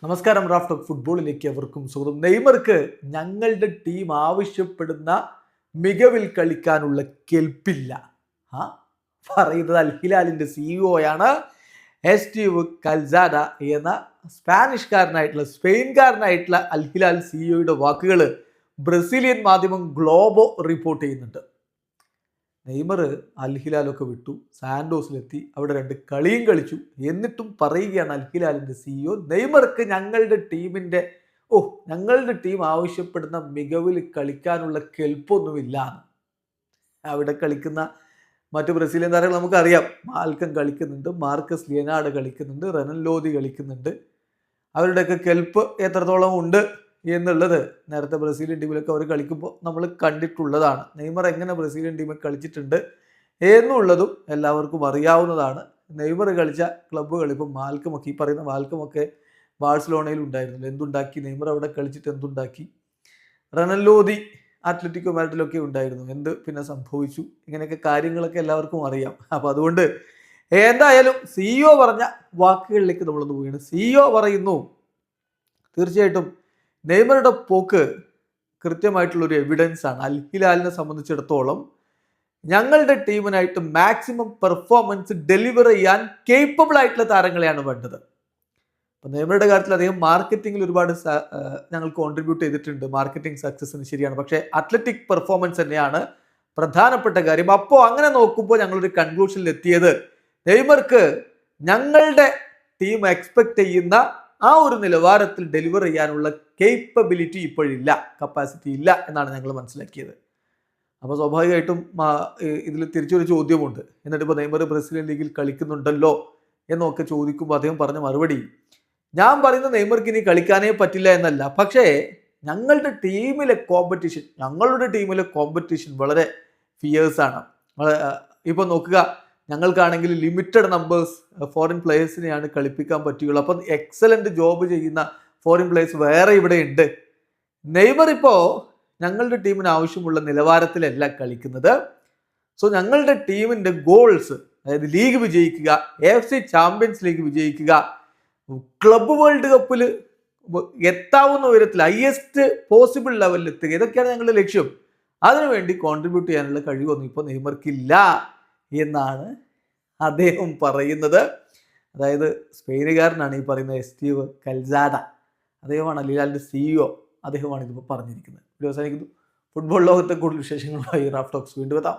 നമസ്കാരം. Raft of ഫുട്ബോളിലേക്ക് അവർക്കും സ്വാഗതം. നെയ്മർക്ക് ഞങ്ങളുടെ ടീം ആവശ്യപ്പെടുന്ന മികവിൽ കളിക്കാനുള്ള കെൽപ്പില്ല. ആ പറയുന്നത് അൽ ഹിലാലിന്റെ സിഇഒയാണ് എസ്റ്റീവ് കൽസാഡ എന്ന സ്പെയിൻകാരനായിട്ടുള്ള അൽ ഹിലാൽ സിഇഒയുടെ വാക്കുകൾ ബ്രസീലിയൻ മാധ്യമം ഗ്ലോബോ റിപ്പോർട്ട് ചെയ്യുന്നുണ്ട്. നെയ്മർ അൽ ഹിലാലൊക്കെ വിട്ടു, സാൻഡോസിലെത്തി, അവിടെ 2 കളിയും കളിച്ചു. എന്നിട്ടും പറയുകയാണ് അൽ ഹിലാലിന്റെ സിഇഒ, നെയ്മർക്ക് ഞങ്ങളുടെ ടീം ആവശ്യപ്പെടുന്ന മികവിൽ കളിക്കാനുള്ള കെൽപ്പൊന്നുമില്ല. അവിടെ കളിക്കുന്ന മറ്റു ബ്രസീലിയൻ താരങ്ങൾ നമുക്കറിയാം. മാൽക്കം കളിക്കുന്നുണ്ട്, മാർക്കസ് ലിയനാർഡ് കളിക്കുന്നുണ്ട്, റെനൻ ലോദി കളിക്കുന്നുണ്ട്. അവരുടെയൊക്കെ കെൽപ്പ് എത്രത്തോളം ഉണ്ട് എന്നുള്ളത് നേരത്തെ ബ്രസീലിയൻ ടീമിലൊക്കെ അവർ കളിക്കുമ്പോൾ നമ്മൾ കണ്ടിട്ടുള്ളതാണ്. നെയ്മർ എങ്ങനെ ബ്രസീലിയൻ ടീമിൽ കളിച്ചിട്ടുണ്ട് എന്നുള്ളതും എല്ലാവർക്കും അറിയാവുന്നതാണ്. നെയ്മർ കളിച്ച ക്ലബ്ബുകൾ ഇപ്പം മാൽക്കമൊക്കെ, ഈ പറയുന്ന മാൽക്കമൊക്കെ ബാഴ്സലോണയിൽ ഉണ്ടായിരുന്നില്ല. എന്തുണ്ടാക്കി നെയ്മർ അവിടെ കളിച്ചിട്ട് എന്തുണ്ടാക്കി? റെനൻ ലോദി അത്ലറ്റിക്കോ മാഡ്രിഡിലൊക്കെ ഉണ്ടായിരുന്നു, എന്ത് പിന്നെ സംഭവിച്ചു? ഇങ്ങനെയൊക്കെ കാര്യങ്ങളൊക്കെ എല്ലാവർക്കും അറിയാം. അപ്പം അതുകൊണ്ട് എന്തായാലും സിഇഒ പറഞ്ഞ വാക്കുകളിലേക്ക് നമ്മളൊന്ന് പോവുകയാണ്. സിഇഒ പറയുന്നു, തീർച്ചയായിട്ടും നെയ്മറുടെ പോക്ക് കൃത്യമായിട്ടുള്ളൊരു എവിഡൻസ് ആണ്. അൽ ഹിലാലിനെ സംബന്ധിച്ചിടത്തോളം ഞങ്ങളുടെ ടീമിനായിട്ട് മാക്സിമം പെർഫോമൻസ് ഡെലിവർ ചെയ്യാൻ കേപ്പബിൾ ആയിട്ടുള്ള താരങ്ങളെയാണ് വേണ്ടത്. അപ്പം നെയ്മറുടെ കാര്യത്തിൽ അദ്ദേഹം മാർക്കറ്റിങ്ങിൽ ഒരുപാട് ഞങ്ങൾ കോൺട്രിബ്യൂട്ട് ചെയ്തിട്ടുണ്ട്, മാർക്കറ്റിംഗ് സക്സസിന്, ശരിയാണ്. പക്ഷേ അത്ലറ്റിക് പെർഫോമൻസ് തന്നെയാണ് പ്രധാനപ്പെട്ട കാര്യം. അപ്പോൾ അങ്ങനെ നോക്കുമ്പോൾ ഞങ്ങളൊരു കൺക്ലൂഷനിൽ എത്തിയത്, നെയ്മർക്ക് ഞങ്ങളുടെ ടീം എക്സ്പെക്ട് ചെയ്യുന്ന ആ ഒരു നിലവാരത്തിൽ ഡെലിവർ ചെയ്യാനുള്ള കേപ്പബിലിറ്റി ഇപ്പോഴില്ല, കപ്പാസിറ്റി ഇല്ല എന്നാണ് ഞങ്ങൾ മനസ്സിലാക്കിയത്. അപ്പോൾ സ്വാഭാവികമായിട്ടും ഇതിൽ തിരിച്ചൊരു ചോദ്യമുണ്ട്. എന്നിട്ടിപ്പോൾ നെയ്മർ ബ്രസീലിയൻ ലീഗിൽ കളിക്കുന്നുണ്ടല്ലോ എന്നൊക്കെ ചോദിക്കുമ്പോൾ അദ്ദേഹം പറഞ്ഞ മറുപടി, ഞാൻ പറയുന്ന നെയ്മർക്ക് ഇനി കളിക്കാനേ പറ്റില്ല എന്നല്ല, പക്ഷേ ഞങ്ങളുടെ ടീമിലെ കോമ്പറ്റീഷൻ വളരെ ഫിയേഴ്സാണ്. ഇപ്പോൾ നോക്കുക, ഞങ്ങൾക്കാണെങ്കിൽ ലിമിറ്റഡ് നമ്പേഴ്സ് ഫോറിൻ പ്ലേയേഴ്സിനെയാണ് കളിപ്പിക്കാൻ പറ്റുകയുള്ളൂ. അപ്പം എക്സലന്റ് ജോബ് ചെയ്യുന്ന ഫോറിൻ പ്ലേയേഴ്സ് വേറെ ഇവിടെ ഉണ്ട്. നെയ്മർ ഇപ്പോൾ ഞങ്ങളുടെ ടീമിന് ആവശ്യമുള്ള നിലവാരത്തിലല്ല കളിക്കുന്നത്. സോ ഞങ്ങളുടെ ടീമിൻ്റെ ഗോൾസ്, അതായത് ലീഗ് വിജയിക്കുക, AFC ചാമ്പ്യൻസ് ലീഗ് വിജയിക്കുക, ക്ലബ്ബ് വേൾഡ് കപ്പിൽ എത്താവുന്ന ഉയരത്തിൽ ഹയസ്റ്റ് പോസിബിൾ ലെവലിൽ എത്തുക, ഇതൊക്കെയാണ് ഞങ്ങളുടെ ലക്ഷ്യം. അതിനുവേണ്ടി കോൺട്രിബ്യൂട്ട് ചെയ്യാനുള്ള കഴിവൊന്നും ഇപ്പോൾ നെയ്മർക്കില്ല എന്നാണ് അദ്ദേഹം പറയുന്നത്. അതായത് സ്പെയിനുകാരനാണ് ഈ പറയുന്ന എസ്റ്റീവ് കൽസാഡ. അദ്ദേഹമാണ് അൽ ഹിലാലിന്റെ സിഇഒ. അദ്ദേഹമാണ് ഇതിപ്പോൾ പറഞ്ഞിരിക്കുന്നത്. അവസാനിക്കുന്നു. ഫുട്ബോൾ ലോകത്തെ കൂടുതൽ വിശേഷങ്ങളുമായി റാഫ് ടോക്സ് വീണ്ടും എത്താം.